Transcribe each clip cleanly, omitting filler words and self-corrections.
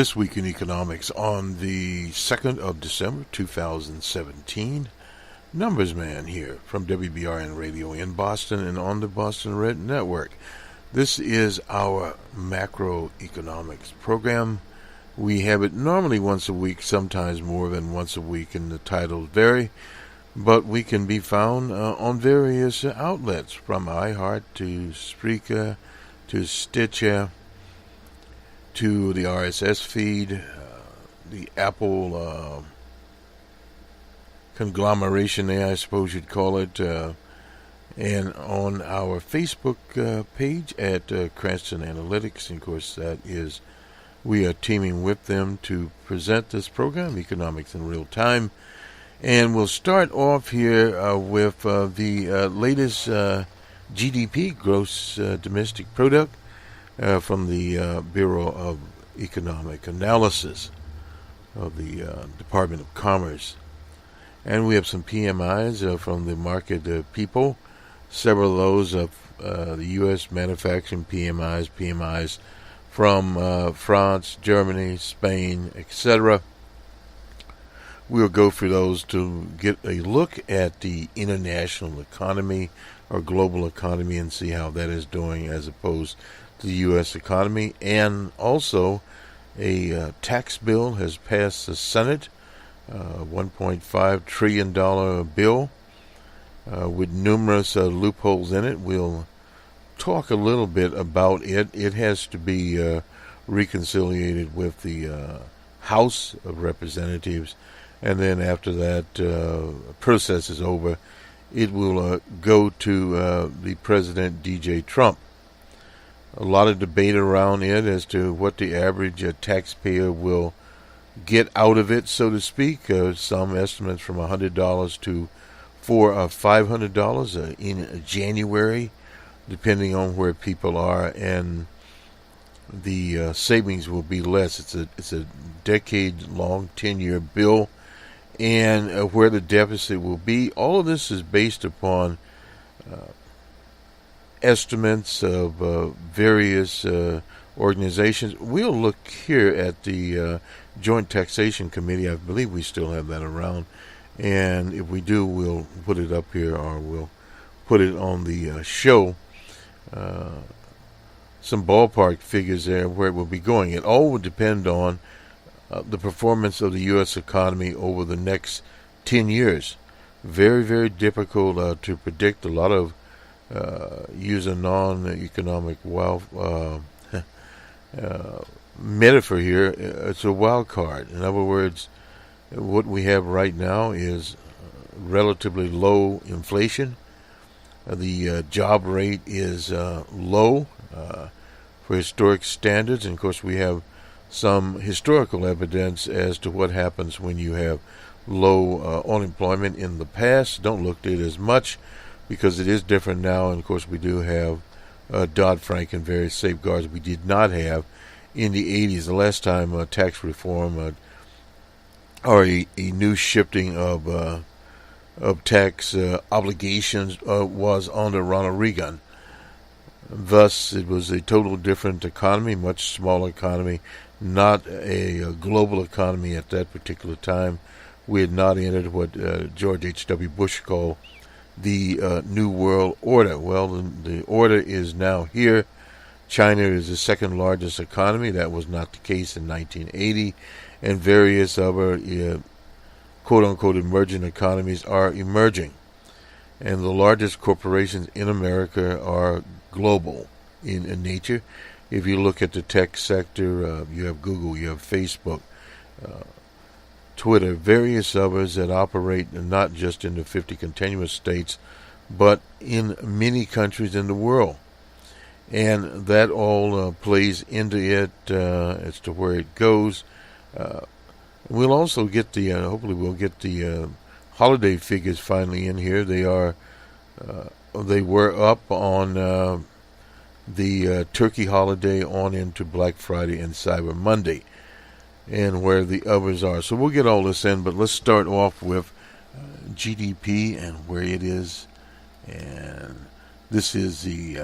This week in economics on the 2nd of December 2017. Numbers Man here from WBRN Radio in Boston and on the Bostonred Network. This is our macroeconomics program. We have it normally once a week, sometimes more than once a week, and the titles vary, but we can be found on various outlets, from iHeart to Spreaker to Stitcher to the RSS feed, the Apple conglomeration there, I suppose you'd call it, and on our Facebook page at Cranston Analytics. And of course, that is, we are teaming with them to present this program, Economics in Real Time. And we'll start off here with the latest GDP, Gross Domestic Product, from the Bureau of Economic Analysis of the Department of Commerce. And we have some PMIs from the market people, several of those of the U.S. manufacturing PMIs from France, Germany, Spain, etc. We'll go through those to get a look at the international economy or global economy and see how that is doing as opposed to the U.S. economy. And also, a tax bill has passed the Senate, $1.5 trillion bill with numerous loopholes in it. We'll talk a little bit about it. It has to be reconciliated with the House of Representatives, and then after that process is over, it will go to the President D.J. Trump. A lot of debate around it as to what the average taxpayer will get out of it, so to speak. Some estimates from $100 to $500 in January, depending on where people are, and the savings will be less. It's a decade-long, 10-year bill, and where the deficit will be. All of this is based upon estimates of various organizations. We'll look here at the Joint Taxation Committee. I believe we still have that around, and if we do, we'll put it up here, or we'll put it on the show. Some ballpark figures there where it will be going. It all will depend on the performance of the U.S. economy over the next 10 years. Very, very difficult to predict. A lot of use a non-economic metaphor here. It's a wild card. In other words, what we have right now is relatively low inflation. The job rate is low for historic standards, and of course we have some historical evidence as to what happens when you have low unemployment in the past. Don't look at it as much because it is different now, and of course we do have Dodd-Frank and various safeguards we did not have in the 80s. The last time tax reform or a new shifting of tax obligations was under Ronald Reagan. Thus, it was a total different economy, much smaller economy, not a global economy at that particular time. We had not entered what George H.W. Bush called the New World Order. Well, the order is now here. China is the second largest economy. That was not the case in 1980. And various other quote-unquote emerging economies are emerging. And the largest corporations in America are global in nature. If you look at the tech sector, you have Google, you have Facebook, Twitter, various others that operate not just in the 50 continuous states, but in many countries in the world. And that all plays into it as to where it goes. We'll also get the, hopefully we'll get the holiday figures finally in here. They were up on the Turkey holiday on into Black Friday and Cyber Monday, and where the others are. So we'll get all this in, but let's start off with GDP and where it is. And this is the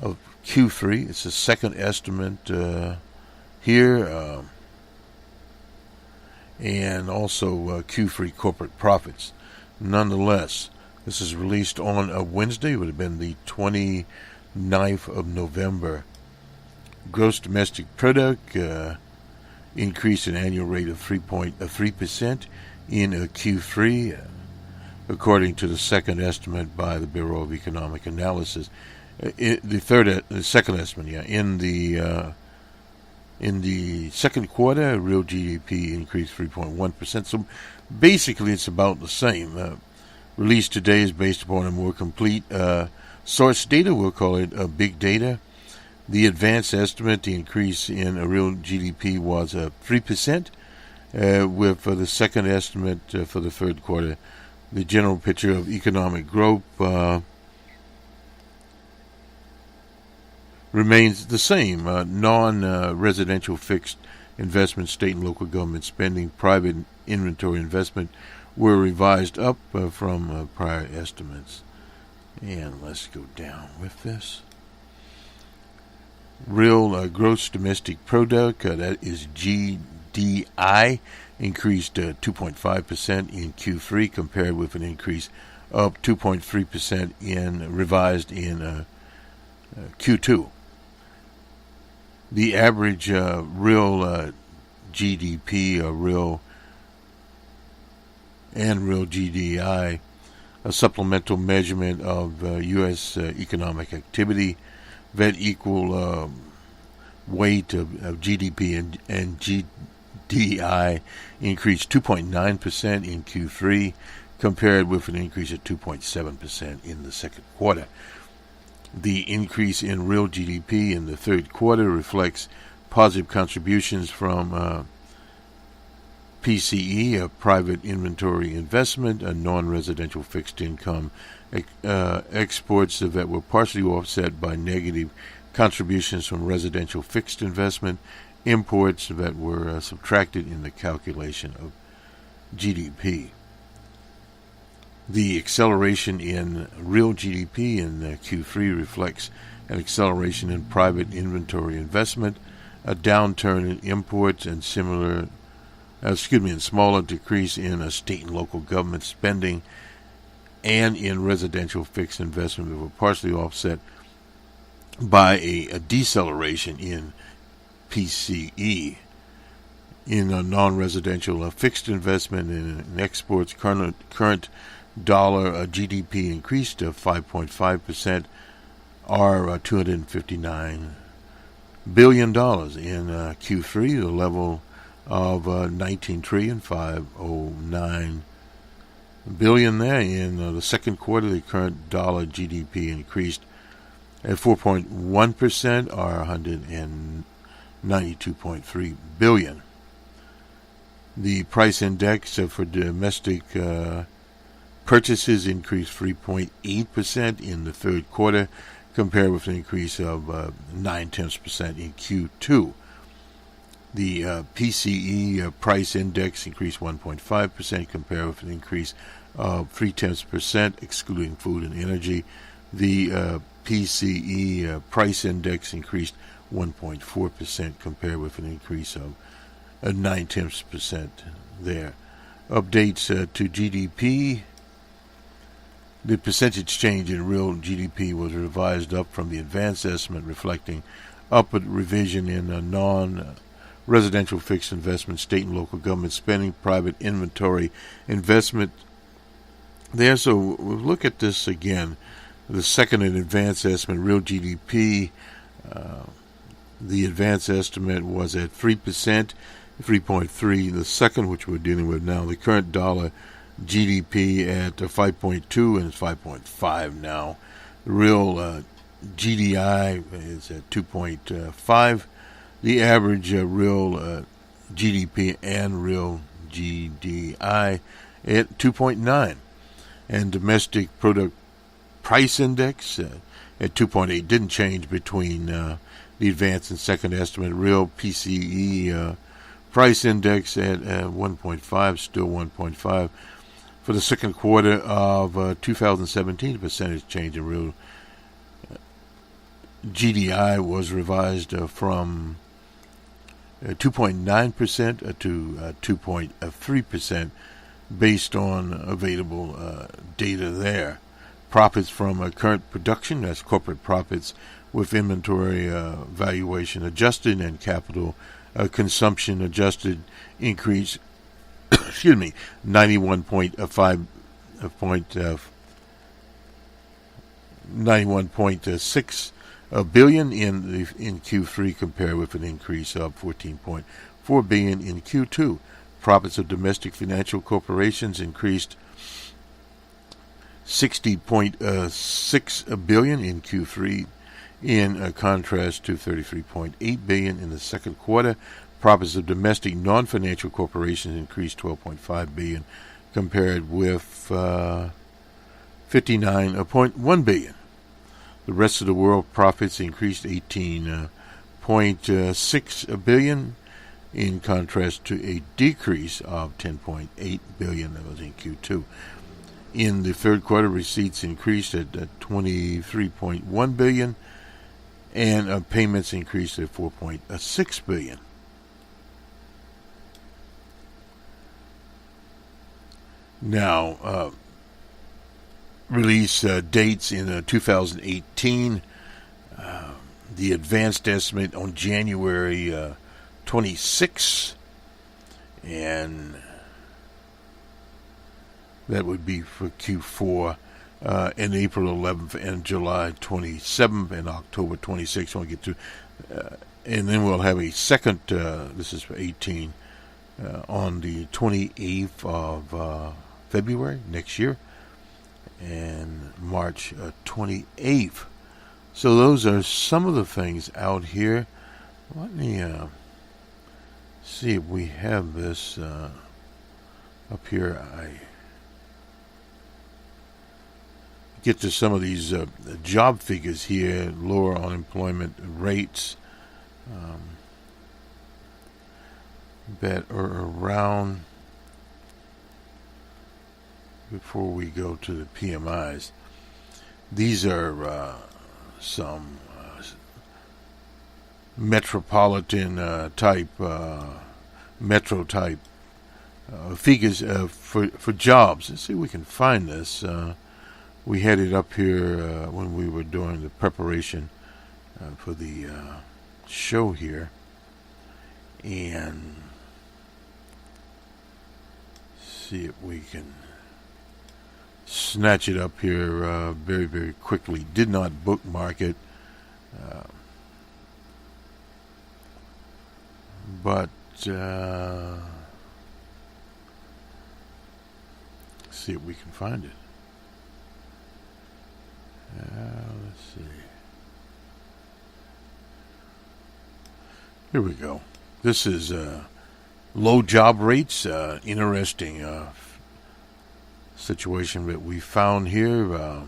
of Q3. It's the second estimate here, and also Q3 corporate profits. Nonetheless, this is released on a Wednesday. It would have been the 29th of November. Gross domestic product increased an annual rate of 3.3% in Q3, according to the second estimate by the Bureau of Economic Analysis. The second estimate, in the second quarter, real GDP increased 3.1%. So basically, it's about the same. Released today is based upon a more complete source data. We'll call it big data. The advanced estimate, the increase in real GDP was 3%, with the second estimate for the third quarter. The general picture of economic growth remains the same. Non-residential fixed investment, state and local government spending, private inventory investment were revised up from prior estimates. And let's go down with this. Real gross domestic product, that is GDI, increased 2.5% in Q3 compared with an increase of 2.3% revised in Q2. The average real GDP, real GDI, a supplemental measurement of U.S. economic activity, that equal weight of GDP and GDI increased 2.9% in Q3 compared with an increase of 2.7% in the second quarter. The increase in real GDP in the third quarter reflects positive contributions from PCE, a private inventory investment, a non-residential fixed income exports that were partially offset by negative contributions from residential fixed investment, imports that were subtracted in the calculation of GDP. The acceleration in real GDP in Q3 reflects an acceleration in private inventory investment, a downturn in imports, and smaller decrease in state and local government spending and in residential fixed investment that were partially offset by a deceleration in PCE. In a non-residential fixed investment and in exports, current dollar GDP increased to 5.5%, or $259 billion in Q3, the level of $19,509 billion there. In the second quarter, the current dollar GDP increased at 4.1%, or $192.3 billion. The price index for domestic purchases increased 3.8% in the third quarter, compared with an increase of 0.9% in Q2. The PCE price index increased 1.5%, compared with an increase of 0.3%, excluding food and energy. The PCE price index increased 1.4%, compared with an increase of 0.9% there. Updates to GDP. The percentage change in real GDP was revised up from the advanced estimate, reflecting upward revision in non-residential fixed investment, state and local government spending, private inventory investment there. So we'll look at this again. The second and advanced estimate, real GDP, the advanced estimate was at 3%, 3.3. The second, which we're dealing with now, the current dollar GDP at 5.2 and it's 5.5 now. The real GDI is at 2.5. The average real GDP and real GDI at 2.9. And domestic product price index at 2.8. Didn't change between the advanced and second estimate. Real PCE price index at 1.5, still 1.5. For the second quarter of 2017, the percentage change in real GDI was revised from 2.9% to 2.3% based on available data there. Profits from current production, that's corporate profits, with inventory valuation adjusted and capital consumption adjusted, increased 91.6 billion in Q3, compared with an increase of 14.4 billion in Q2. Profits of domestic financial corporations increased 60.6 billion in Q3, in contrast to 33.8 billion in the second quarter. Profits of domestic non-financial corporations increased 12.5 billion, compared with 59.1 billion. The rest of the world profits increased 18.6 billion, in contrast to a decrease of 10.8 billion that was in Q2. In the third quarter, receipts increased at 23.1 billion, and payments increased at 4.6 billion. Now, release dates in 2018. The advanced estimate on January 26, and that would be for Q4, and April 11th and July 27th and October 26th. We'll get to, and then we'll have a second. This is for 18 on the 28th of February next year, and March 28th. So those are some of the things out here. Let me see if we have this up here. I get to some of these job figures here, lower unemployment rates that are around, before we go to the PMIs. These are some metropolitan type, metro type figures for jobs. Let's see if we can find this. We had it up here when we were doing the preparation for the show here, and see if we can snatch it up here very, very quickly. Did not bookmark it, but see if we can find it. Let's see. Here we go. This is low job rates. Interesting situation that we found here.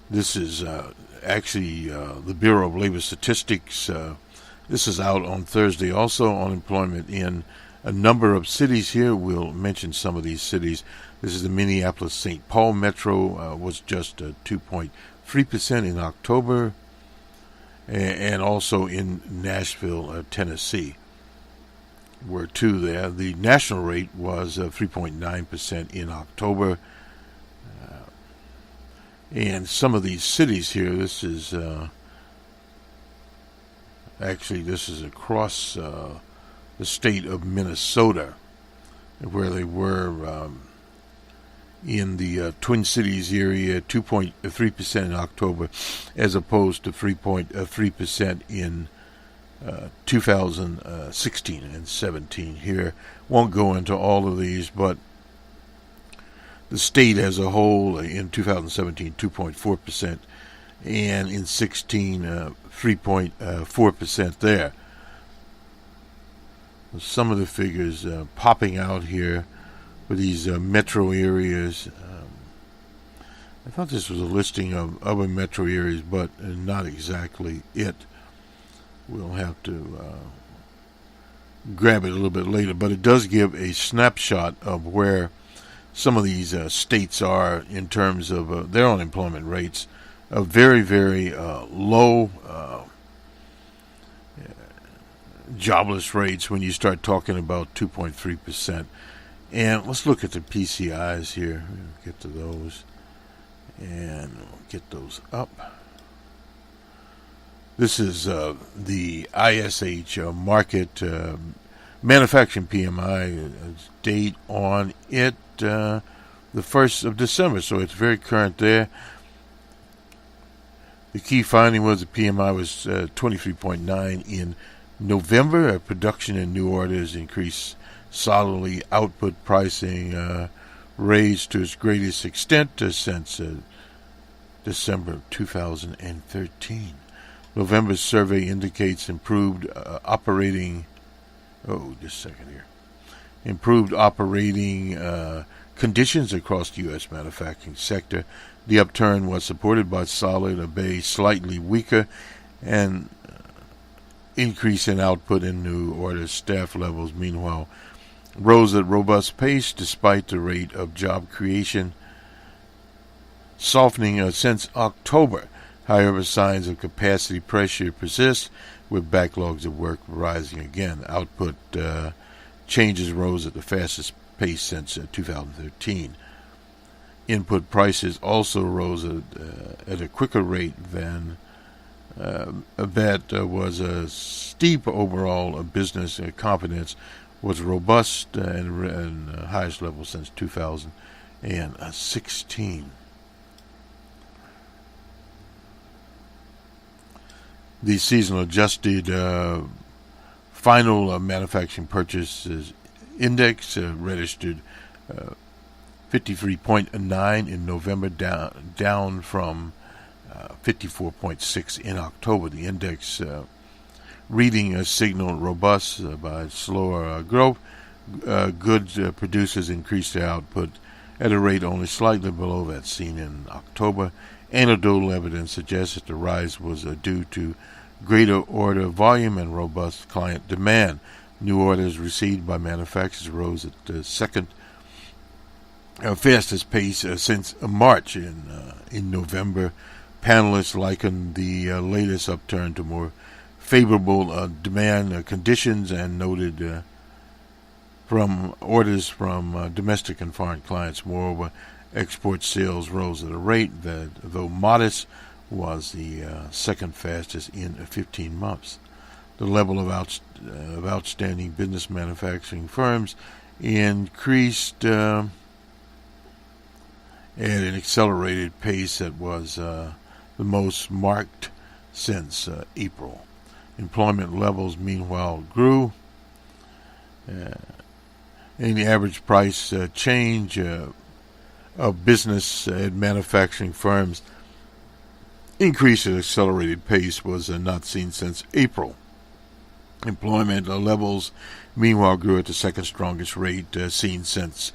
This is actually the Bureau of Labor Statistics. This is out on Thursday. Also, unemployment in a number of cities here. We'll mention some of these cities. This is the Minneapolis-St. Paul metro, was just 2.3% in October, and also in Nashville, Tennessee, were two there. The national rate was 3.9% in October. And some of these cities here, this is this is across the state of Minnesota, where they were in the Twin Cities area, 2.3% in October, as opposed to 3.3% in 2016 and 17 here. Won't go into all of these, but the state as a whole in 2017, 2.4%, and in 16, 3.4% there. Some of the figures popping out here for these metro areas. I thought this was a listing of other metro areas, but not exactly it. We'll have to grab it a little bit later, but it does give a snapshot of where some of these states are in terms of their unemployment rates. Very, very low. jobless rates when you start talking about 2.3%. And let's look at the PCIs here. We'll get to those. And we'll get those up. This is the ISH market manufacturing PMI date on it, the 1st of December. So it's very current there. The key finding was the PMI was 23.9 in November. Production and new orders increased solidly. Output pricing raised to its greatest extent since December of 2013. November's survey indicates improved operating. Just a second here. Improved operating conditions across the U.S. manufacturing sector. The upturn was supported by solid, albeit slightly weaker, and increase in output and new orders. Staff levels, meanwhile, rose at robust pace despite the rate of job creation softening since October. However, signs of capacity pressure persist, with backlogs of work rising again. Output changes rose at the fastest pace since 2013. Input prices also rose at a quicker rate than that. Was a steep overall business confidence was robust and highest level since 2016. The seasonal adjusted final manufacturing purchases index registered 53.9 in November, down from 54.6 in October. The index reading signaled robust by slower growth. Goods producers increased their output at a rate only slightly below that seen in October. Anecdotal evidence suggests that the rise was due to greater order volume and robust client demand. New orders received by manufacturers rose at the second fastest pace since March. In November, panelists likened the latest upturn to more favorable demand conditions and noted from orders from domestic and foreign clients. Moreover, export sales rose at a rate that, though modest, was the second fastest in 15 months. The level of outstanding business manufacturing firms increased at an accelerated pace that was the most marked since April. Employment levels, meanwhile, grew, and the average price change of business and manufacturing firms increased at an accelerated pace was not seen since April. Employment levels, meanwhile, grew at the second strongest rate seen since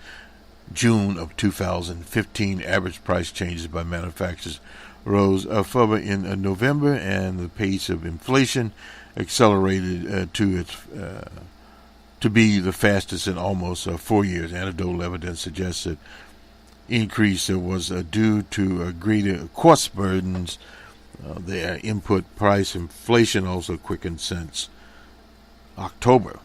June of 2015. Average price changes by manufacturers rose further in November, and the pace of inflation accelerated to be the fastest in almost 4 years. Anecdotal evidence suggests that increase was due to greater cost burdens. Their input price inflation also quickened since October.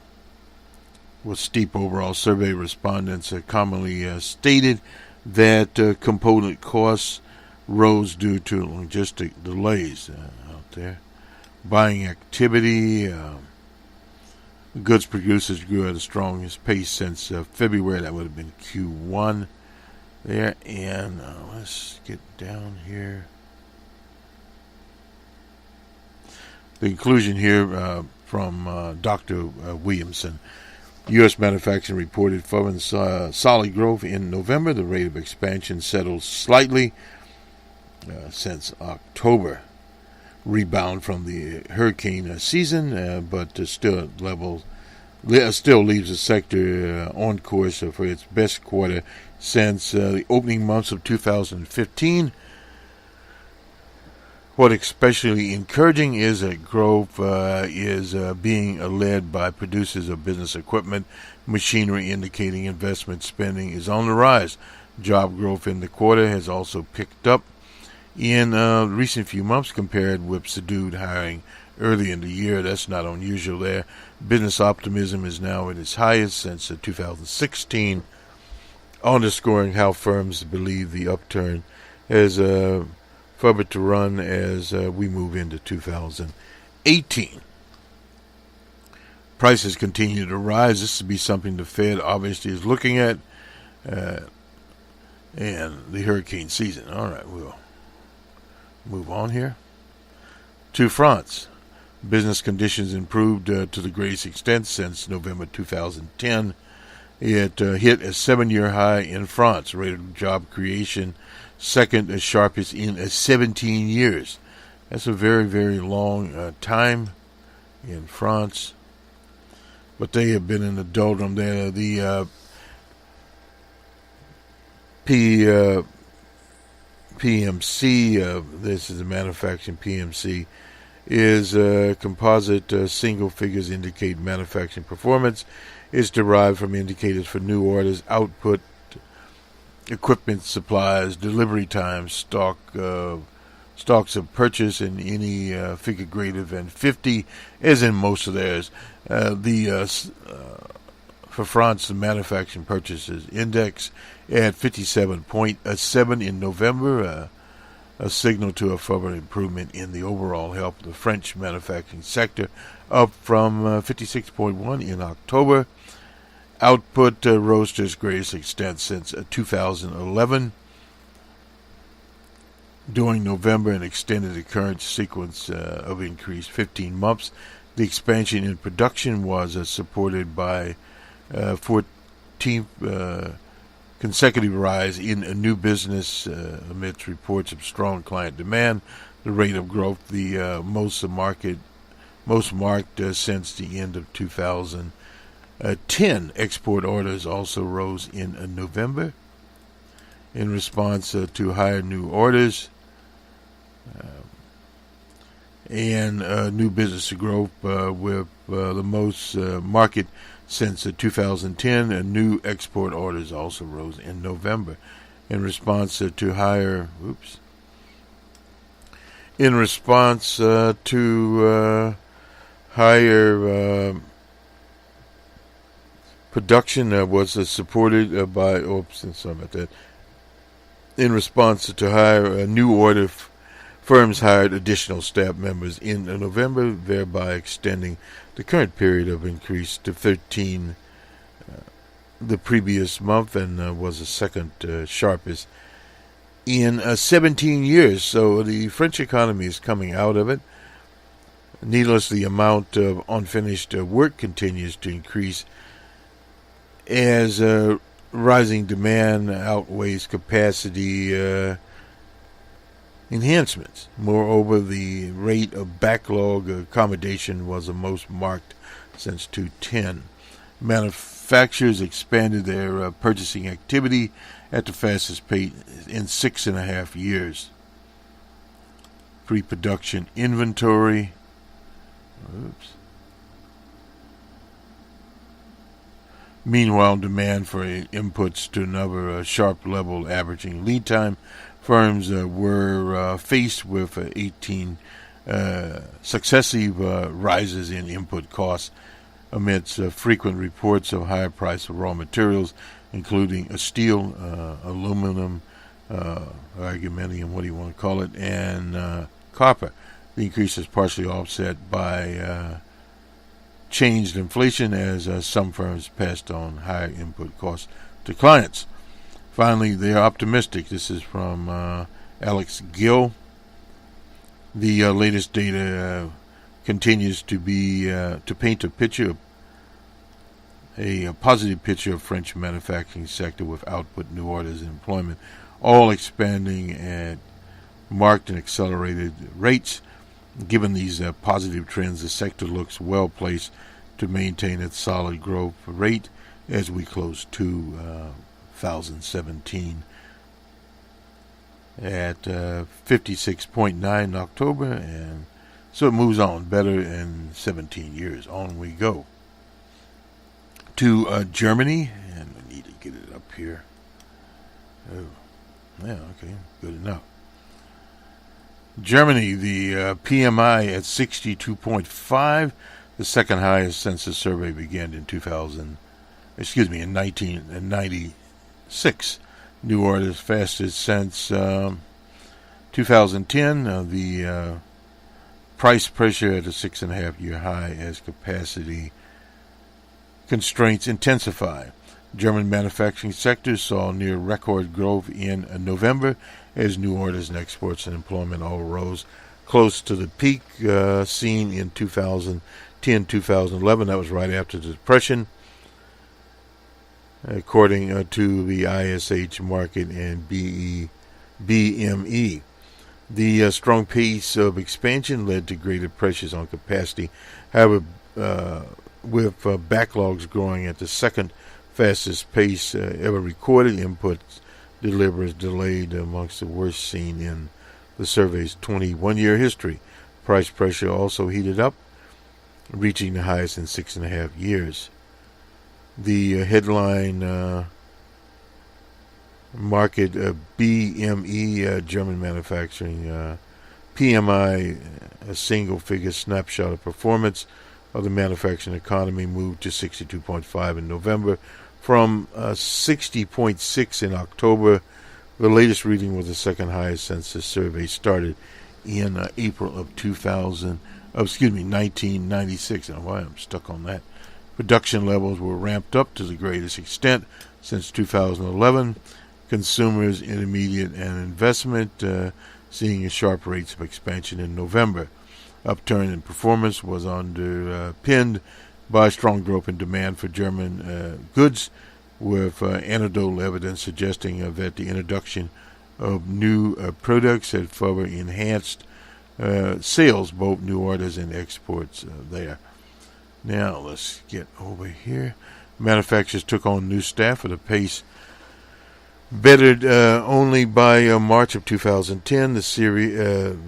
With steep overall survey respondents commonly stated that component costs rose due to logistic delays out there. Buying activity, goods producers grew at the strongest pace since February. That would have been Q1 there. And let's get down here. The conclusion here from Dr. Williamson. U.S. manufacturing reported firm solid growth in November. The rate of expansion settled slightly since October. Rebound from the hurricane season, but still leaves the sector on course for its best quarter since the opening months of 2015. What especially encouraging is that growth is being led by producers of business equipment, machinery, indicating investment spending is on the rise. Job growth in the quarter has also picked up in recent few months compared with subdued hiring early in the year. That's not unusual there. Business optimism is now at its highest since 2016, underscoring how firms believe the upturn has further to run as we move into 2018. Prices continue to rise. This would be something the Fed obviously is looking at. And the hurricane season. All right, we'll move on here. To France. Business conditions improved to the greatest extent since November 2010. It hit a 7-year high in France. Rate of job creation, second as sharpest in 17 years. That's a very, very long time in France. But they have been in the doldrum there. The PMC, this is the manufacturing PMC, is composite single figures indicate manufacturing performance. It's derived from indicators for new orders, output, equipment supplies, delivery times, stocks of purchase, and any figure greater than 50, as in most of theirs. For France, the manufacturing purchases index at 57.7 in November, a signal to a further improvement in the overall health of the French manufacturing sector, up from 56.1 in October. Output rose to its greatest extent since 2011. During November, and extended the current sequence of increased 15 months. The expansion in production was supported by 14th consecutive rise in new business amidst reports of strong client demand. The rate of growth, the most marked since the end of 2010. Export orders also rose in November in response to higher new orders and new business growth with the most market since 2010, and new export orders also rose in November in response to higher production was supported by in response to higher new order. Firms hired additional staff members in November, thereby extending the current period of increase to 13 the previous month, and was the second sharpest in 17 years. So the French economy is coming out of it. Needless, the amount of unfinished work continues to increase as rising demand outweighs capacity enhancements. Moreover, the rate of backlog accommodation was the most marked since 2010. Manufacturers expanded their purchasing activity at the fastest pace in 6.5 years. Pre-production inventory. Meanwhile, demand for inputs to another sharp level, averaging lead time. Firms were faced with 18 successive rises in input costs amidst frequent reports of higher price of raw materials, including steel, aluminum, argumentium, what do you want to call it, and copper. The increase is partially offset by changed inflation as some firms passed on higher input costs to clients. Finally, they are optimistic. This is from Alex Gill. The latest data continues to be to paint a positive picture of French manufacturing sector, with output, new orders, and employment all expanding at marked and accelerated rates. Given these positive trends, the sector looks well placed to maintain its solid growth rate as we close 2017 at 56.9 in October, and so it moves on better in 17 years. On we go to Germany, and we need to get it up here. Oh, yeah, okay, good enough. Germany, the PMI at 62.5, the second highest since the survey began in 1996. New orders fastest since 2010. The price pressure at a 6.5-year high as capacity constraints intensify. German manufacturing sector saw near record growth in November as new orders and exports and employment all rose close to the peak seen in 2010-2011. That was right after the Depression, according to the ISH market and BME. The strong pace of expansion led to greater pressures on capacity. However, with backlogs growing at the second fastest pace ever recorded, inputs deliveries delayed amongst the worst seen in the survey's 21-year history. Price pressure also heated up, reaching the highest in 6.5 years. The headline market BME German manufacturing PMI, a single-figure snapshot of performance of the manufacturing economy, moved to 62.5 in November from 60.6 in October. The latest reading was the second highest since the survey started in April of 1996. I don't know why I'm stuck on that. Production levels were ramped up to the greatest extent since 2011. Consumers, intermediate, and investment seeing sharp rates of expansion in November. Upturn in performance was underpinned by strong growth in demand for German goods, with anecdotal evidence suggesting that the introduction of new products had further enhanced sales, both new orders and exports there. Now let's get over here. Manufacturers took on new staff at a pace bettered only by March of 2010, the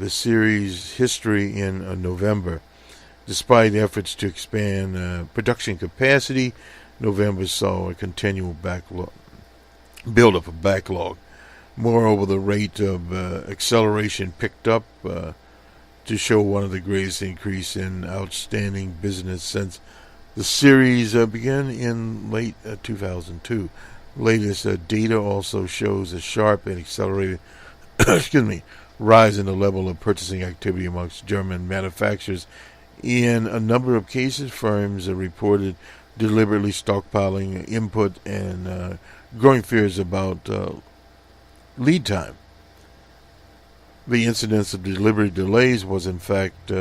series history in November. Despite efforts to expand production capacity, November saw a continual build-up of backlog. Moreover, the rate of acceleration picked up to show one of the greatest increase in outstanding business since the series began in late 2002. Latest data also shows a sharp and accelerated rise in the level of purchasing activity amongst German manufacturers. In a number of cases, firms reported deliberately stockpiling input and growing fears about lead time. The incidence of delivery delays was in fact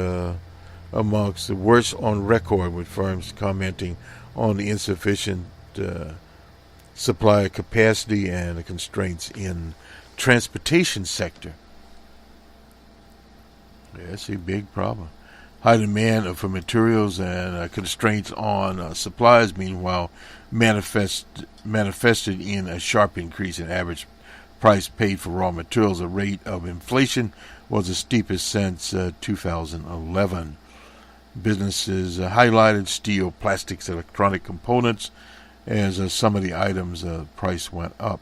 amongst the worst on record, with firms commenting on the insufficient supply capacity and the constraints in transportation sector. Yeah, that's a big problem. High demand for materials and constraints on supplies, meanwhile, manifested in a sharp increase in average price paid for raw materials. The rate of inflation was the steepest since 2011. Businesses highlighted steel, plastics, electronic components as some of the items price went up.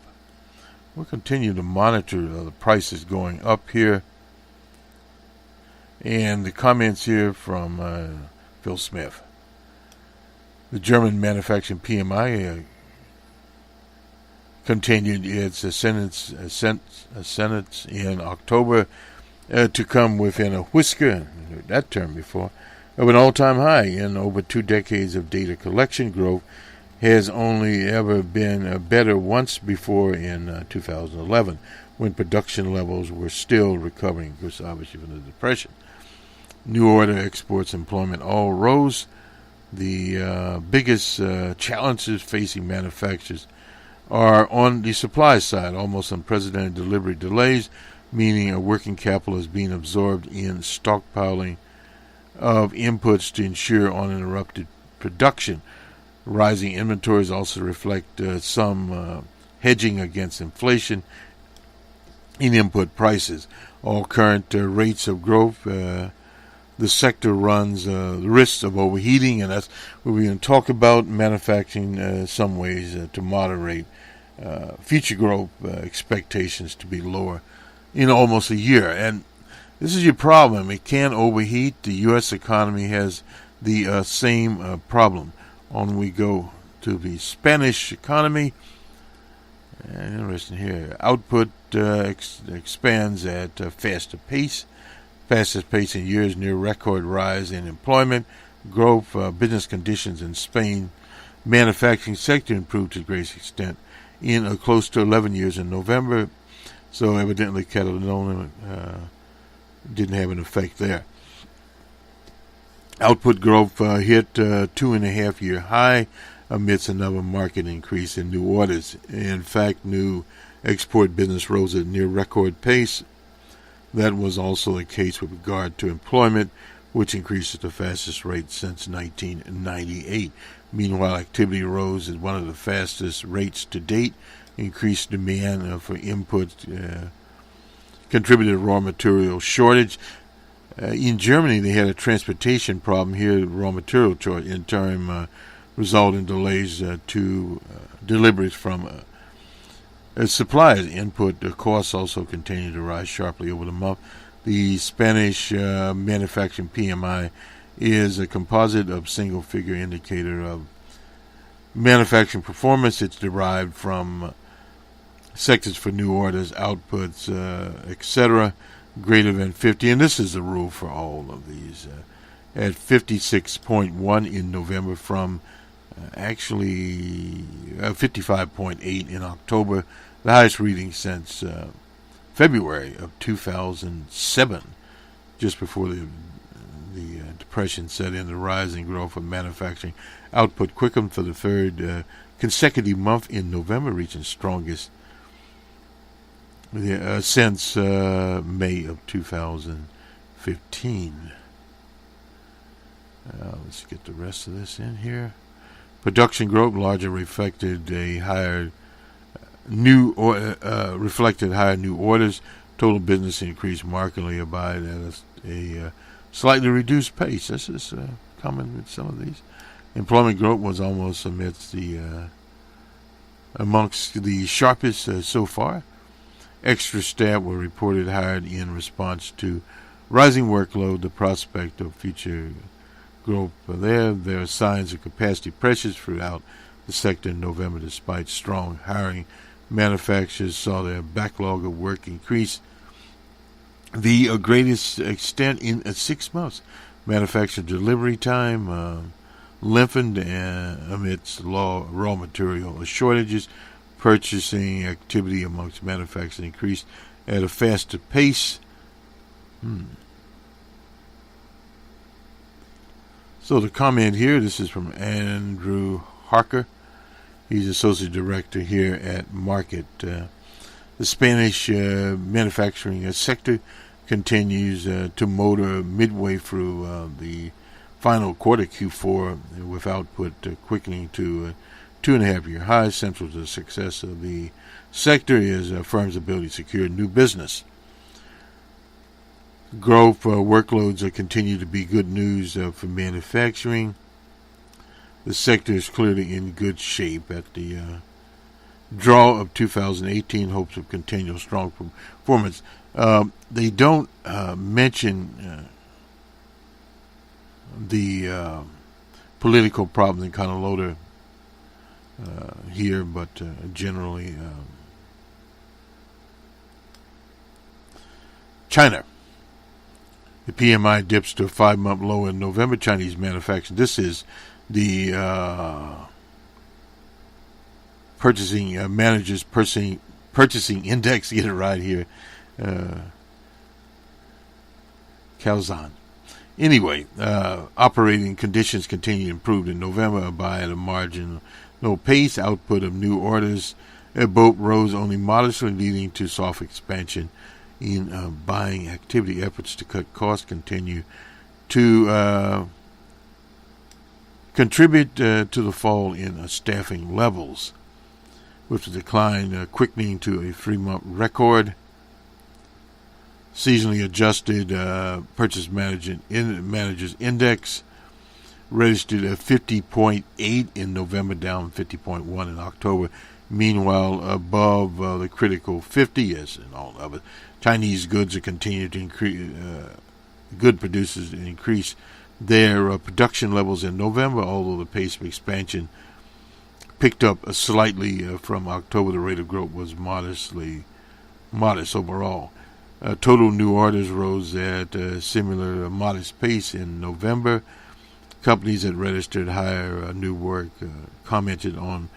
We'll continue to monitor the prices going up here. And the comments here from Phil Smith. The German manufacturing PMI continued its ascendance in October to come within a whisker, I heard that term before, of an all-time high. In over 2 decades of data collection, growth has only ever been better once before in 2011, when production levels were still recovering, because obviously from the Depression. New order, exports, employment all rose. The biggest challenges facing manufacturers are on the supply side. Almost unprecedented delivery delays, meaning a working capital is being absorbed in stockpiling of inputs to ensure uninterrupted production. Rising inventories also reflect some hedging against inflation in input prices. All current rates of growth, the sector runs the risks of overheating, and that's what we're going to talk about. Manufacturing some ways to moderate future growth expectations to be lower in almost a year. And This is your problem. It can overheat. The U.S. economy has the same problem. On we go to the Spanish economy. Interesting here. Output expands at a faster pace. Fastest pace in years, near record rise in employment growth. Business conditions in Spain. Manufacturing sector improved to a great extent in close to 11 years in November. So evidently Catalonia didn't have an effect there. Output growth hit 2.5-year high amidst another market increase in new orders. In fact, new export business rose at near record pace. That was also the case with regard to employment, which increased at the fastest rate since 1998. Meanwhile, activity rose at one of the fastest rates to date. Increased demand for inputs contributed to raw material shortage. In Germany, they had a transportation problem. Here, raw material shortage in turn resulted in delays to deliveries from suppliers. Input costs also continued to rise sharply over the month. The Spanish manufacturing PMI is a composite of single-figure indicator of manufacturing performance. It's derived from sectors for new orders, outputs, etc., greater than 50. And this is the rule for all of these. At 56.1 in November from actually 55.8 in October, the highest reading since February of 2007, just before the Depression set in. The rising growth of manufacturing output quickened for the third consecutive month in November, reaching strongest since May of 2015. Let's get the rest of this in here. Production growth largely reflected higher new orders. Total business increased markedly by a slightly reduced pace. This is common with some of these. Employment growth was almost amongst the sharpest so far. Extra staff were reported hired in response to rising workload. The prospect of future growth there are signs of capacity pressures throughout the sector in November. Despite strong hiring, manufacturers saw their backlog of work increase the greatest extent in 6 months. Manufacturer delivery time lengthened amidst raw material shortages. Purchasing activity amongst manufacturers increased at a faster pace. So the comment here, this is from Andrew Harker. He's Associate Director here at Market. The Spanish manufacturing sector continues to motor midway through the final quarter, Q4, with output quickening to 2.5-year highs. Central to the success of the sector is a firm's ability to secure new business. Growth workloads continue to be good news for manufacturing. The sector is clearly in good shape. At the draw of 2018, hopes of continual strong performance. They don't mention the political problems in Canaloda here, but generally China. The PMI dips to a 5-month low in November. Chinese manufacturing. This is the purchasing managers purchasing index. Get it right here. Calzan. Anyway, operating conditions continue to improve in November by a marginal pace. Output of new orders both rose only modestly, leading to soft expansion in buying activity. Efforts to cut costs continue to contribute to the fall in staffing levels, with the decline quickening to a 3-month record. Seasonally adjusted purchase managers index registered a 50.8 in November, down 50.1 in October. Meanwhile, above the critical 50, as in all of it, Chinese goods are continuing to increase. Good producers increase their production levels in November, although the pace of expansion picked up slightly from October. The rate of growth was modest overall. Total new orders rose at a similar modest pace in November. Companies that registered higher new work commented on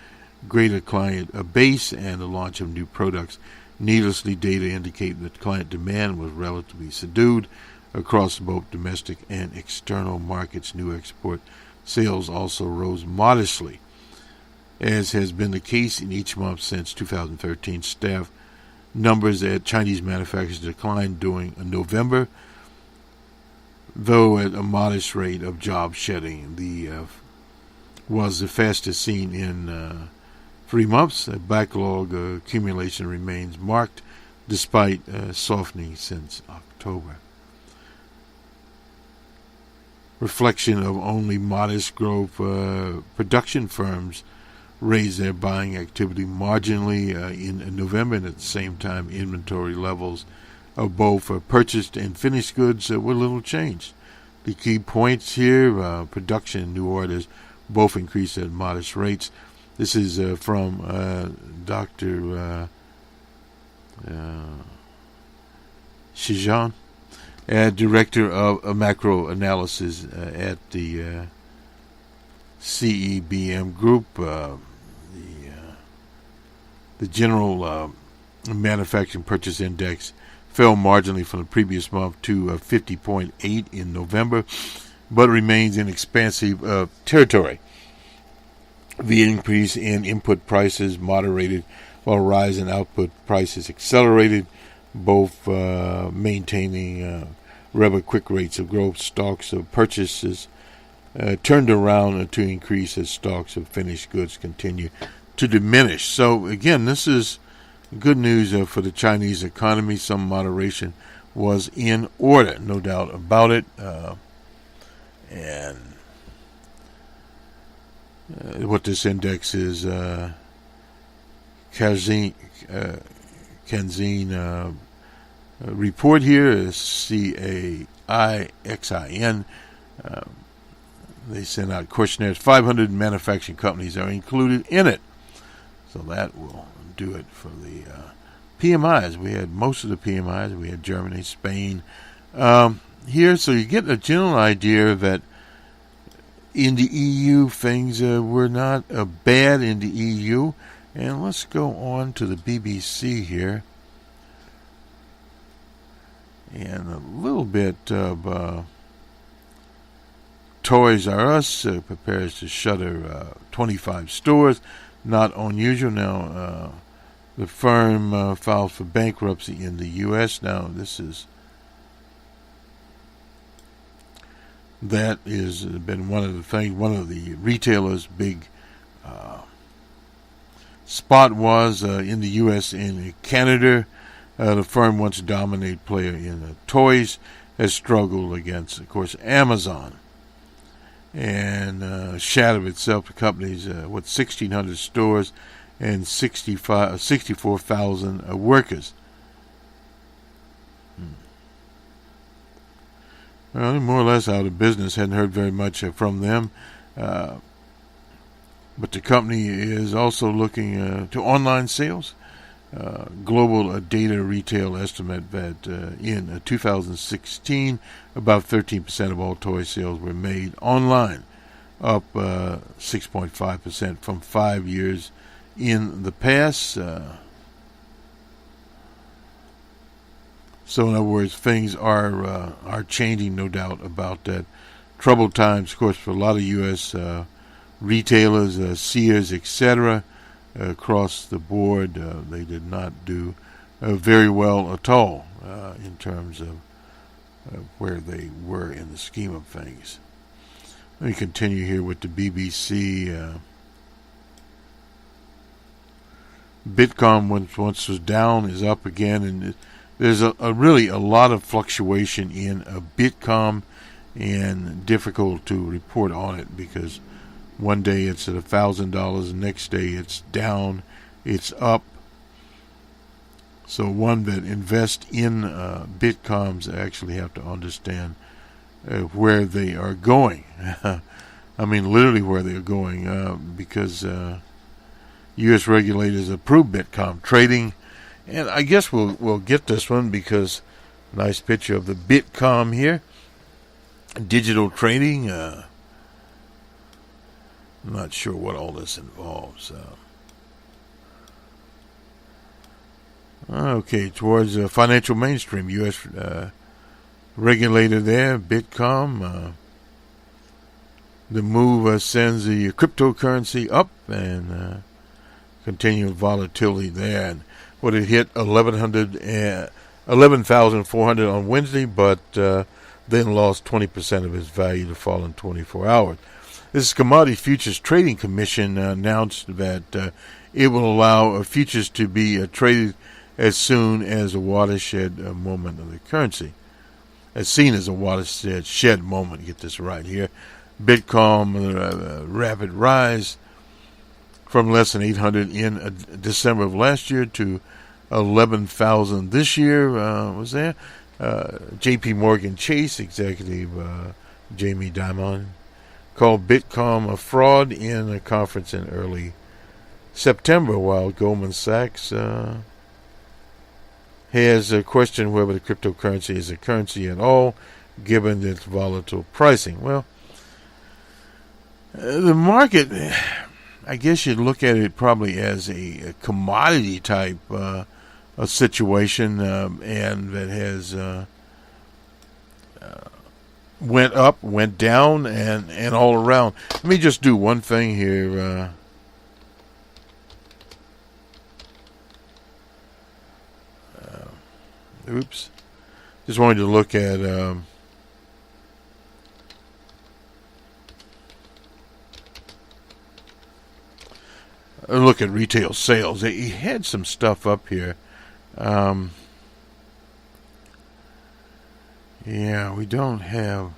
greater client base and the launch of new products. Needlessly, data indicate that client demand was relatively subdued across both domestic and external markets. New export sales also rose modestly, as has been the case in each month since 2013. Staff numbers at Chinese manufacturers declined during November, though at a modest rate of job shedding. Was the fastest seen in 3 months. Backlog accumulation remains marked despite softening since October. Reflection of only modest growth. Production firms raised their buying activity marginally in November, and at the same time inventory levels of both purchased and finished goods were little changed. The key points here: production and new orders both increased at modest rates. This is from Dr. Shijan, Director of Macro Analysis at the CEBM Group. The General Manufacturing Purchase Index fell marginally from the previous month to 50.8 in November, but remains in expansive territory. The increase in input prices moderated while rise in output prices accelerated, both maintaining rather quick rates of growth. Stocks of purchases turned around to increase as stocks of finished goods continue to diminish. So again, this is good news for the Chinese economy. Some moderation was in order, no doubt about it. And what this index is, Kanzin report here is CAIXIN. They sent out questionnaires. 500 manufacturing companies are included in it. So that will do it for the PMIs. We had most of the PMIs. We had Germany, Spain here. So you get a general idea that in the EU, things were not bad in the EU. And let's go on to the BBC here. And a little bit of Toys R Us prepares to shutter 25 stores. Not unusual. Now, the firm filed for bankruptcy in the U.S. Now, that has been one of the things, one of the retailers' big spot was in the U.S. and Canada. The firm, once a dominant player in toys, has struggled against, of course, Amazon. And shattered itself to companies with 1,600 stores and 64,000 workers. Well, they're more or less out of business. Hadn't heard very much from them. But the company is also looking to online sales. Global data retail estimate that in 2016, about 13% of all toy sales were made online, up 6.5% from 5 years in the past. So in other words, things are changing, no doubt about that. Troubled times, of course, for a lot of U.S. Retailers, Sears, etc., across the board. They did not do very well at all in terms of where they were in the scheme of things. Let me continue here with the BBC. Bitcoin once was down, is up again, and there's really a lot of fluctuation in Bitcoin and difficult to report on it because one day it's at $1,000, the next day it's down, it's up. So one that invests in Bitcoms actually have to understand where they are going. I mean, literally where they are going, because U.S. regulators approve Bitcom trading, and I guess we'll get this one because nice picture of the Bitcom here, digital trading. I'm not sure what all this involves. Okay, towards financial mainstream, U.S. Regulator there, Bitcom. The move sends the cryptocurrency up and continued volatility there. And what it hit 11,400 on Wednesday, but then lost 20% of its value to fall in 24 hours. This Commodity Futures Trading Commission announced that it will allow futures to be traded as soon as a watershed moment of the currency. As seen as a watershed moment, get this right here. Bitcoin rapid rise from less than 800 in December of last year to 11,000 this year. Was there? J.P. Morgan Chase executive Jamie Dimon called Bitcoin a fraud in a conference in early September, while Goldman Sachs has questioned whether the cryptocurrency is a currency at all, given its volatile pricing. Well, the market, I guess you'd look at it probably as a commodity type a situation, and that has went up, went down, and all around. Let me just do one thing here. Oops. Just wanted to look at retail sales. He had some stuff up here. Yeah, we don't have.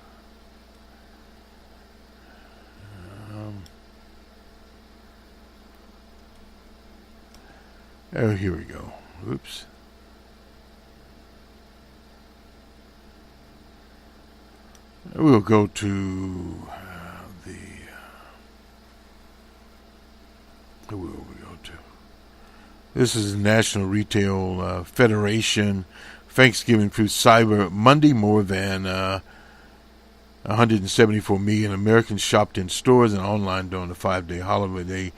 Oh, here we go. Oops. We'll go to who will we go to? This is the National Retail Federation. Thanksgiving through Cyber Monday, more than 174 million Americans shopped in stores and online during the 5-day holiday,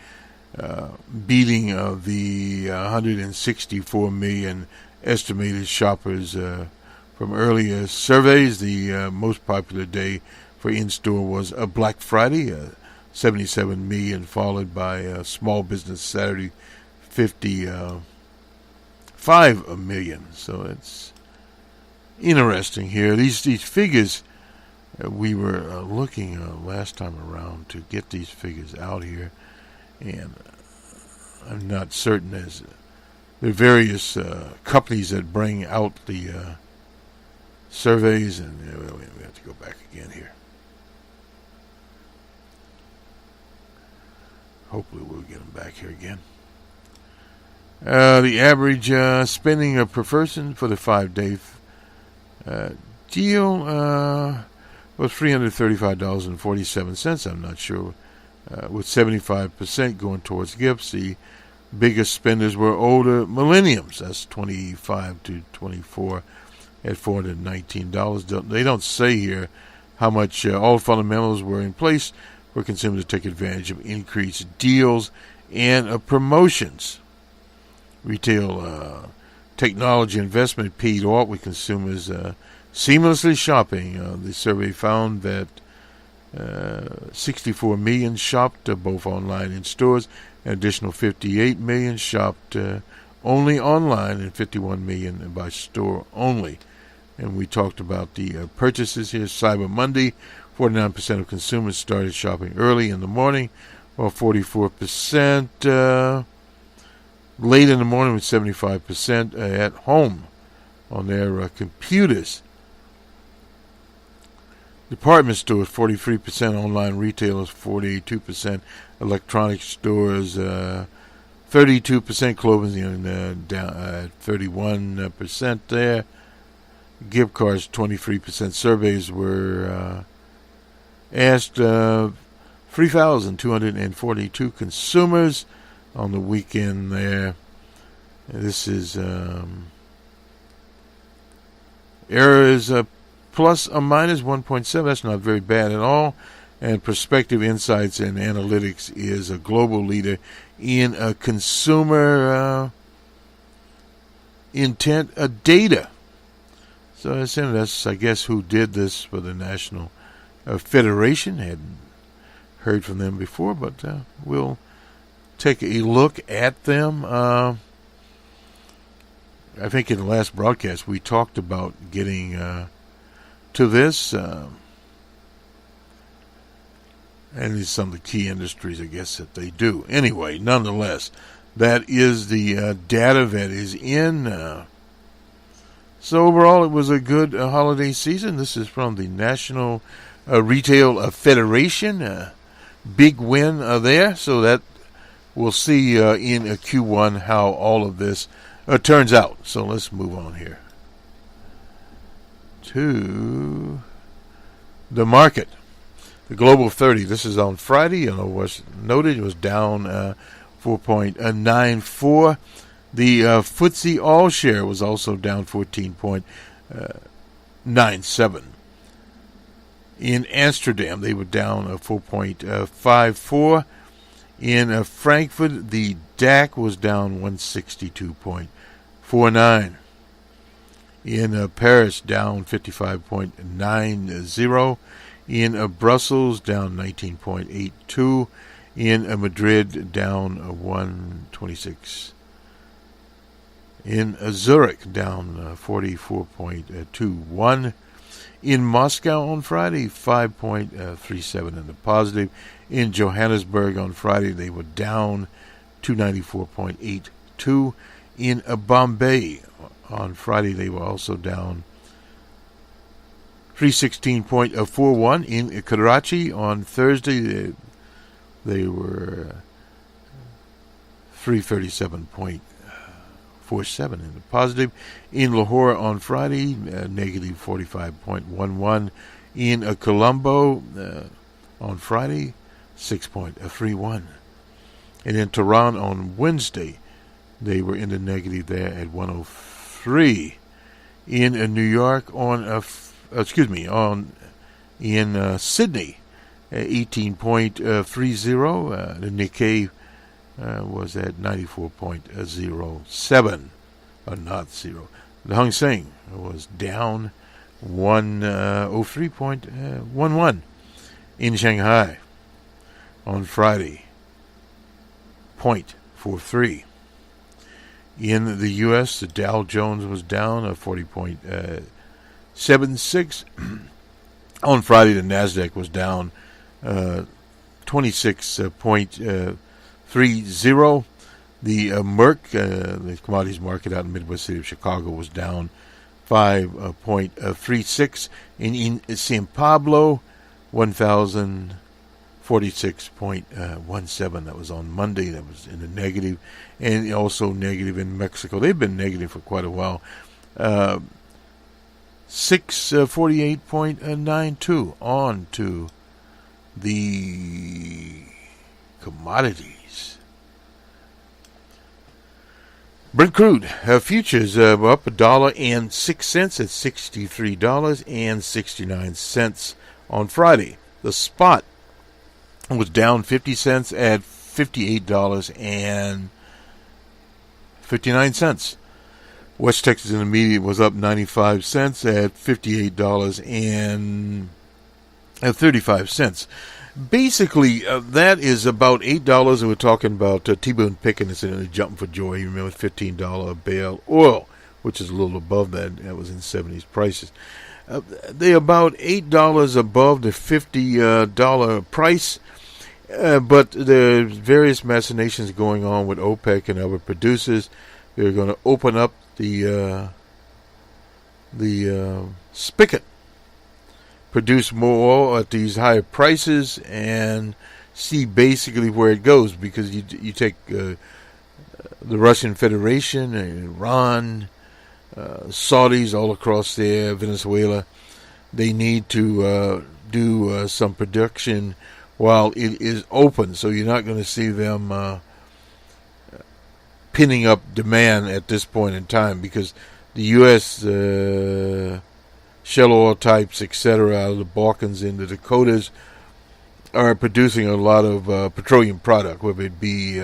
beating of the 164 million estimated shoppers from earlier surveys. The most popular day for in-store was a Black Friday, 77 million, followed by Small Business Saturday, 55 million. So it's interesting here. These figures, we were looking last time around to get these figures out here, and I'm not certain as there are various companies that bring out the surveys, and we have to go back again here. Hopefully we'll get them back here again. The average spending per person for the 5-day deal was $335.47. I'm not sure. With 75% going towards gifts, the biggest spenders were older millennials. That's 25 to 24 at $419. They don't say here how much. All fundamentals were in place for consumers to take advantage of increased deals and promotions. Retail technology investment paid off with consumers seamlessly shopping. The survey found that 64 million shopped both online and stores. An additional 58 million shopped only online and 51 million by store only. And we talked about the purchases here. Cyber Monday, 49% of consumers started shopping early in the morning, while 44% late in the morning, with 75% at home on their computers. Department stores 43%, online retailers 42%, electronic stores 32%, clothing down 31% there. Gift cards 23%. Surveys were asked 3,242 consumers on the weekend there. This is error is plus or minus 1.7. That's not very bad at all. And Perspective Insights and Analytics is a global leader in consumer intent data. So that's, I guess, who did this for the National Federation. Hadn't heard from them before, but we'll take a look at them. I think in the last broadcast we talked about getting to this. And these are some of the key industries, I guess, that they do. Anyway, nonetheless, that is the data that is in. So overall, it was a good holiday season. This is from the National Retail Federation. Big win there. So that we'll see in Q1 how all of this turns out. So let's move on here to the market. The Global 30, this is on Friday, and it was noted it was down 4.94. The FTSE All Share was also down 14.97. In Amsterdam, they were down 4.54. In Frankfurt, the DAC was down 162.49. In Paris, down 55.90. In Brussels, down 19.82. In Madrid, down 126. In Zurich, down 44.21. In Moscow on Friday, 5.37 in the positive. In Johannesburg on Friday, they were down 294.82. In Bombay on Friday, they were also down 316.41. In Karachi on Thursday, they were 337.47 in the positive. In Lahore on Friday, negative 45.11. In Colombo on Friday, 6.31. And in Tehran on Wednesday, they were in the negative there at 103. In New York on in Sydney, 18.30. The Nikkei was at 94.07, not zero. The Hang Seng was down 103.11. In Shanghai on Friday, 0.43. In the U.S., the Dow Jones was down 40.76. On Friday, the NASDAQ was down 26.30. The Merck, the commodities market out in the Midwest city of Chicago, was down 5.36. In San Pablo, 1,046.17. That was on Monday. That was in the negative. And also negative in Mexico. They've been negative for quite a while. 648.92. On to the commodities. Brent crude futures were up $1.06 at $63.69 on Friday. The spot was down 50 cents at $58.59. West Texas Intermediate was up 95 cents at $58.35. Basically, that is about $8. We're talking about T-Boone Pickens jumping for joy. You remember $15 a barrel oil, which is a little above that. That was in 70s prices. They're about $8 above the $50 price. But there's various machinations going on with OPEC and other producers. They're going to open up the spigot produce more oil at these higher prices and see basically where it goes, because you take the Russian Federation, Iran, Saudis all across there, Venezuela. They need to do some production while it is open, so you're not going to see them pinning up demand at this point in time, because the U.S. Shell oil types, etc., out of the Balkans and the Dakotas are producing a lot of petroleum product, whether it be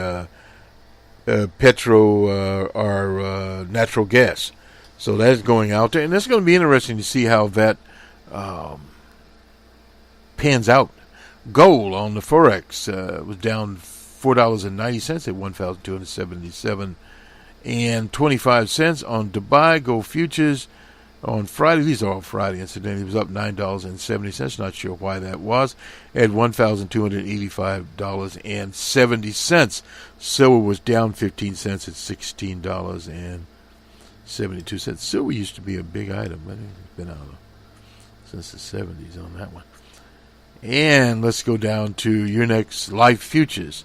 petro or natural gas. So that's going out there, and it's going to be interesting to see how that pans out. Gold on the Forex was down $4.90 at 1,277.25 cents. On Dubai Gold futures on Friday, these are all Friday, incidentally, it was up $9.70. Not sure why that was, at $1,285.70. Silver was down 15 cents at $16.72. Silver used to be a big item, but it's been out since the 70s on that one. And let's go down to your next life futures.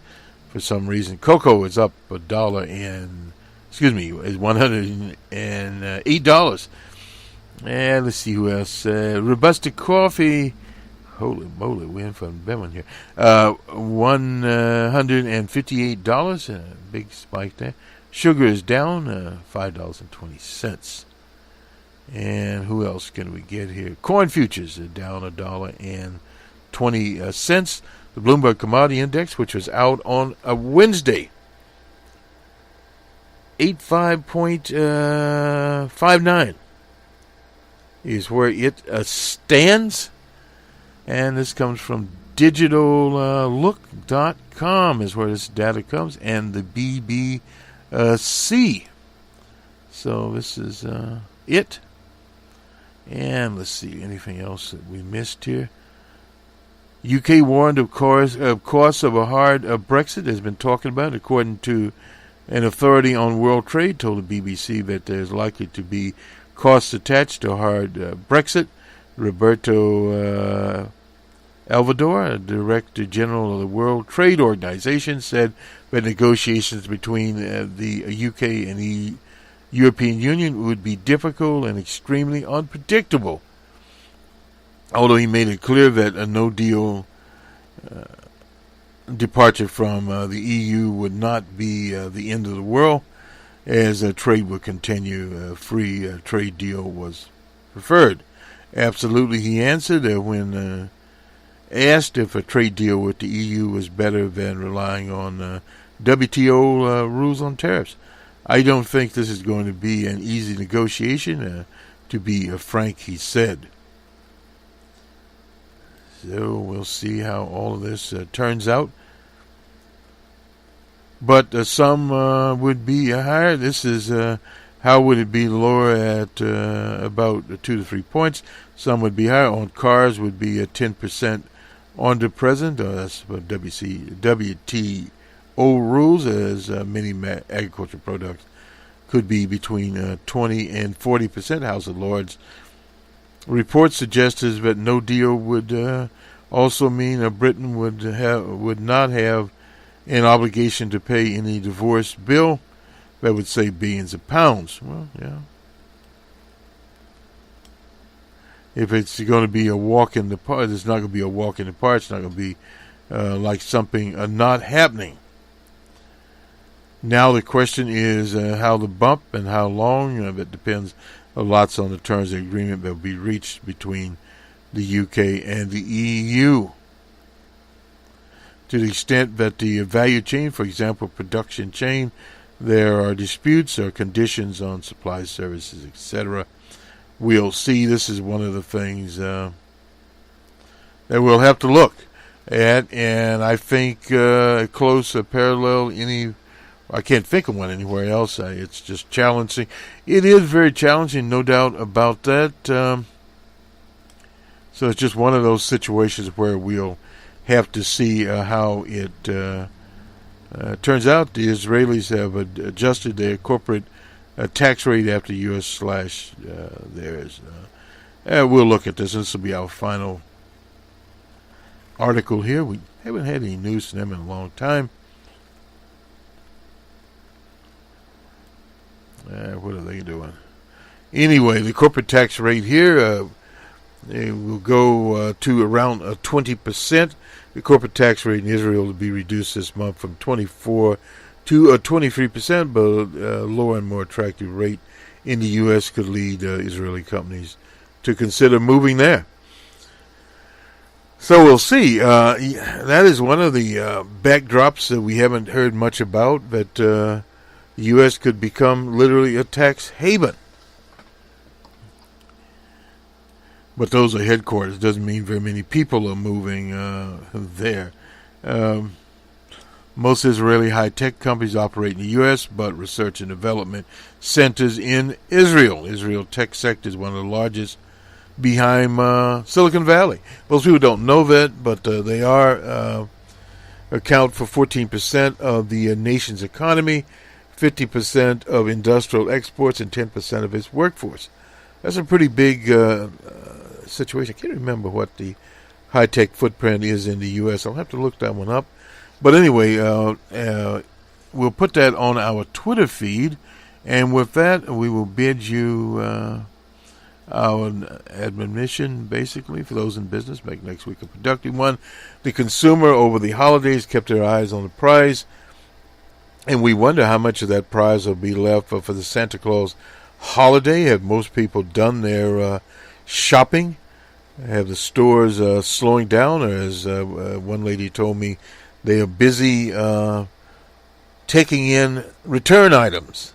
For some reason, cocoa is up $108. And let's see who else. Robusta coffee, holy moly, we're in for a big one here. $158, big spike there. Sugar is down, $5.20. And who else can we get here? Corn futures are down $1.20. The Bloomberg Commodity Index, which was out on a Wednesday, 85.59 is where it stands. And this comes from digitallook.com is where this data comes, and the BBC. So this is it. And let's see, anything else that we missed here? UK warned, of course, of a hard Brexit, has been talking about, according to an authority on world trade, told the BBC that there's likely to be costs attached to a hard Brexit. Roberto Alvador, Director General of the World Trade Organization, said that negotiations between the UK and the European Union would be difficult and extremely unpredictable. Although he made it clear that a no-deal departure from the EU would not be the end of the world, as trade would continue. A free trade deal was preferred. Absolutely, he answered when asked if a trade deal with the EU was better than relying on WTO rules on tariffs. I don't think this is going to be an easy negotiation, to be frank, he said. So we'll see how all of this turns out. But some would be higher. This is how would it be lower at about 2 to 3 points. Some would be higher. On cars would be 10% under present. That's what WTO rules, as many agricultural products could be between 20 and 40%. House of Lords report suggests that no deal would also mean Britain would not have an obligation to pay any divorce bill that would save billions of pounds. Well, yeah. If it's going to be a walk in the park, it's not going to be a walk in the park. It's not going to be like something not happening. Now the question is how the bump and how long. It depends lots on the terms of the agreement that will be reached between the UK and the EU. To the extent that the value chain, for example, production chain, there are disputes or conditions on supply services, etc. We'll see. This is one of the things that we'll have to look at, and I think close parallel I can't think of one anywhere else. It's just challenging. It is very challenging, no doubt about that. So it's just one of those situations where we'll have to see how it turns out. The Israelis have adjusted their corporate tax rate after U.S. slash theirs. We'll look at this. This will be our final article here. We haven't had any news from them in a long time. What are they doing? Anyway, the corporate tax rate here it will go to around 20%. The corporate tax rate in Israel will be reduced this month from 24 to 23%, but a lower and more attractive rate in the U.S. could lead Israeli companies to consider moving there. So we'll see. That is one of the backdrops that we haven't heard much about, that the U.S. could become literally a tax haven. But those are headquarters. Doesn't mean very many people are moving there. Most Israeli high-tech companies operate in the U.S., but research and development centers in Israel. Israel tech sector is one of the largest behind Silicon Valley. Most people don't know that, but they account for 14% of the nation's economy, 50% of industrial exports, and 10% of its workforce. That's a pretty big situation. I can't remember what the high-tech footprint is in the U.S. I'll have to look that one up. But anyway, we'll put that on our Twitter feed, and with that, we will bid you our admonition, basically, for those in business. Make next week a productive one. The consumer over the holidays kept their eyes on the prize, and we wonder how much of that prize will be left for the Santa Claus holiday. Have most people done their shopping? Have the stores slowing down, or as one lady told me, they are busy taking in return items?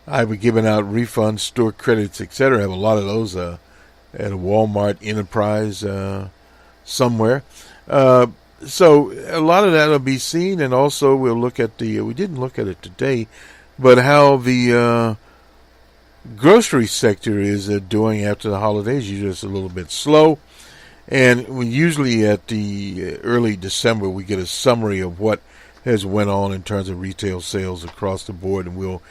I've been giving out refunds, store credits, etc. I have a lot of those at a Walmart Enterprise somewhere. So a lot of that will be seen, and also we'll look at we didn't look at it today, but how the grocery sector is doing after the holidays. Usually it's a little bit slow. And we usually at the early December, we get a summary of what has went on in terms of retail sales across the board, and we'll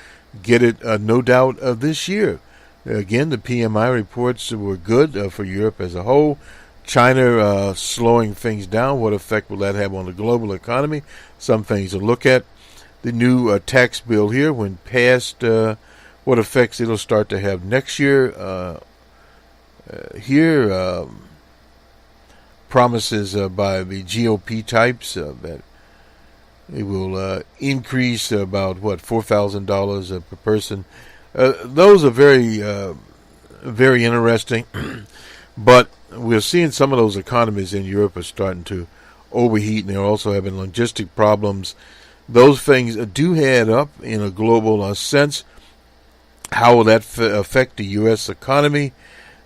get it, no doubt, this year. Again, the PMI reports were good for Europe as a whole. China slowing things down. What effect will that have on the global economy? Some things to look at. The new tax bill here, when passed, what effects it'll start to have next year. Here, promises by the GOP types that it will increase about, $4,000 per person. Those are very, very interesting. But we're seeing some of those economies in Europe are starting to overheat, and they're also having logistic problems. Those things do add up in a global sense. How will that affect the U.S. economy?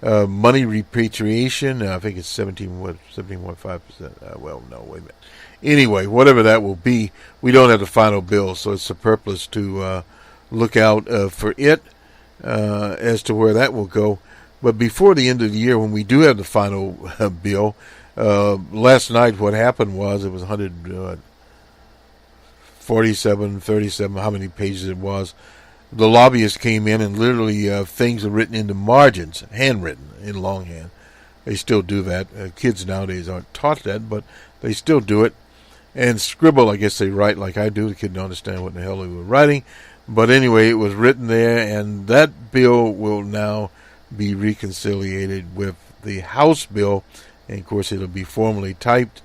Money repatriation, I think it's 17.5%. Well, no, wait a minute. Anyway, whatever that will be, we don't have the final bill, so it's superfluous to look out for it as to where that will go. But before the end of the year, when we do have the final bill, last night what happened was it was 147, 37, how many pages it was. The lobbyists came in and literally things are written into margins, handwritten in longhand. They still do that. Kids nowadays aren't taught that, but they still do it. And scribble, I guess they write like I do. The kid don't understand what the hell they were writing. But anyway, it was written there, and that bill will now be reconciliated with the House bill. And, of course, it'll be formally typed,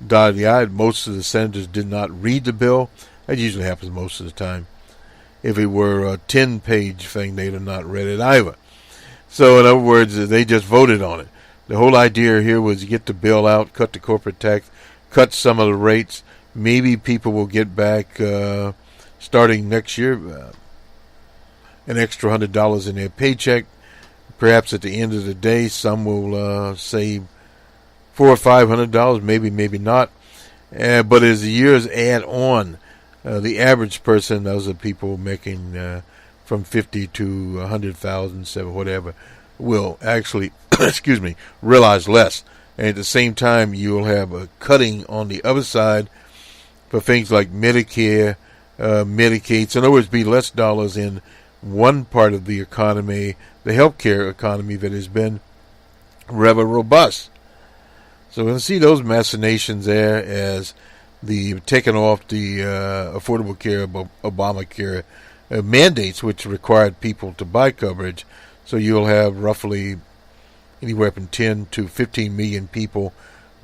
dotted the I. Most of the senators did not read the bill. That usually happens most of the time. If it were a 10-page thing, they'd have not read it either. So, in other words, they just voted on it. The whole idea here was to get the bill out, cut the corporate tax, cut some of the rates. Maybe people will get back, starting next year, an extra $100 in their paycheck. Perhaps at the end of the day, some will save $400 or $500, maybe not. But as the years add on, the average person, those are people making from 50 to 100,000, whatever, will actually, realize less. And at the same time, you'll have a cutting on the other side for things like Medicare, Medicaid. So in other words, be less dollars in one part of the economy, the healthcare economy, that has been rather robust. So we'll see those machinations there as the taking off the Affordable Care, Obamacare mandates, which required people to buy coverage. So you'll have roughly anywhere from 10 to 15 million people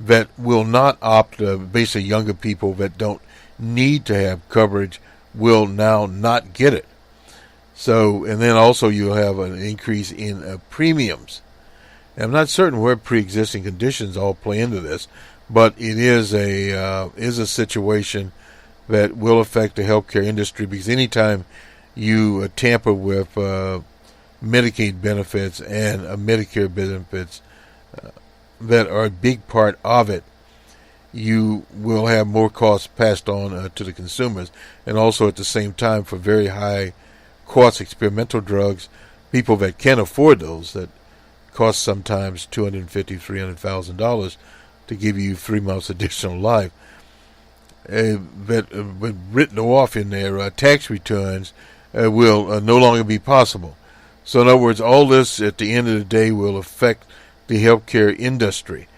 that will not opt, basically younger people that don't need to have coverage will now not get it. So, and then also you'll have an increase in premiums. And I'm not certain where pre-existing conditions all play into this, but it is a situation that will affect the healthcare industry, because anytime you tamper with Medicaid benefits and Medicare benefits that are a big part of it, you will have more costs passed on to the consumers. And also at the same time, for very high cost experimental drugs, people that can afford those, that cost sometimes $250,000, $300,000 to give you 3 months additional life, that written off in their tax returns will no longer be possible. So in other words, all this at the end of the day will affect the healthcare industry,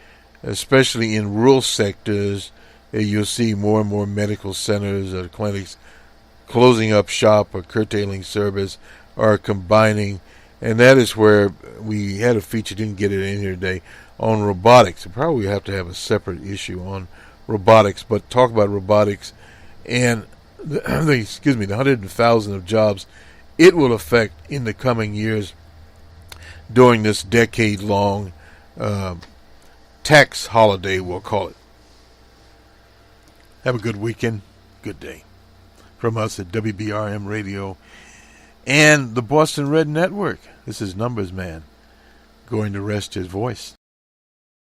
especially in rural sectors. You'll see more and more medical centers or clinics closing up shop or curtailing service or combining. And that is where we had a feature, didn't get it in here today, on robotics. We probably have to have a separate issue on robotics, but talk about robotics and the 100,000 of jobs it will affect in the coming years during this decade-long tax holiday, we'll call it. Have a good weekend, good day. From us at WBRN Radio and the Bostonred Network, this is Numbers Man, going to rest his voice.